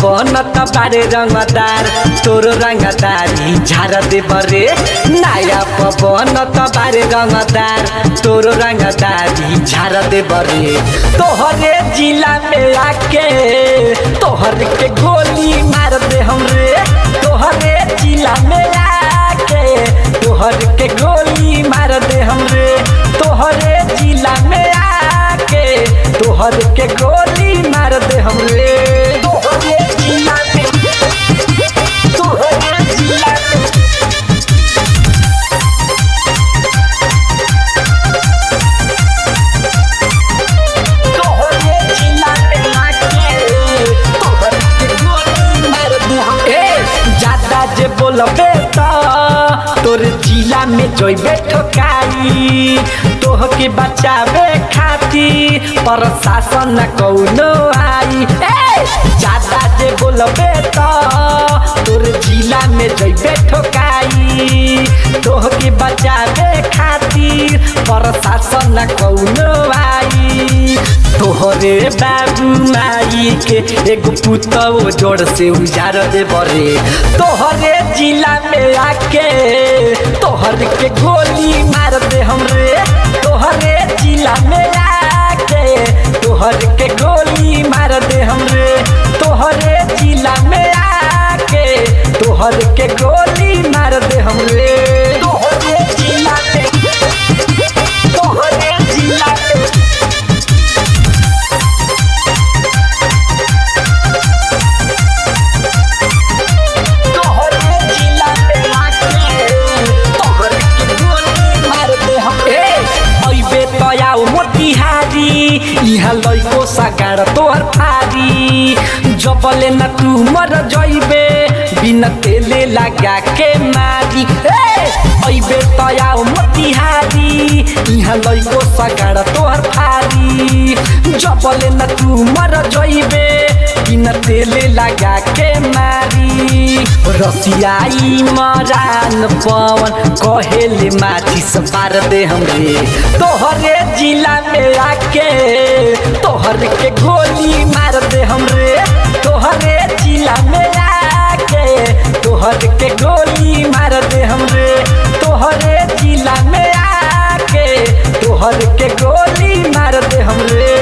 बनत बारे रंगदार तोर रंगदारी झाड़ दे बरे नया बनत बारे रंगदार तोर रंगदारी झाड़ दे बरे तोहरे जिला में आके तोहर के गोली मार दे हमरे तोहरे जिला में आके तोहर के गोली मार दे हमरे तोहरे जिला में आके तोहर के गोली मार दे हमरे तोहरे जिला में तोहरे जिला में तोहरे जिला में आके तोहर के गोली मार दे हमरे ज्यादा जे बोलबे त तोर जिला में जइबे ठोकाई तोह के बचावे खातिर प्रशासन न कौनो आई ज्यादा जे बोलबे त तोर जिला में जइबे ठोकाई तोह के बचावे खातिर प्रशासन न कौनो आई तोहरे बाबू माई के एगो पुतौ जोड़ से उजाड़ दे बरे तोहरे जिला में आके तोहर के गोली मार दे हमरे तोहरे जिला में आके तोहर के गोली मार दे हमरे तोहरे जिला में आके तोहर के गोली मार दे हमरे तोहरे जिला में तोहरे जिला में यहाँ लइको सगार तोहर फारी जबले न तू मर जइबे बिना तेले लगा के मारी अइबे तयाओ मोतिहारी यहाँ लइको सगार तोहर फारी जबले न तू मर जइबे बिना तेले लगा के मारी रसियाई मरान पवन कहेले माचिस बार दे हमरे तोहरे जिला में आके तोहर के गोली मार दे हमरे तोहरे जिला में आके तोहर के गोली मार दे हमरे तोहरे जिला में आके तोहर के गोली मार दे हमरे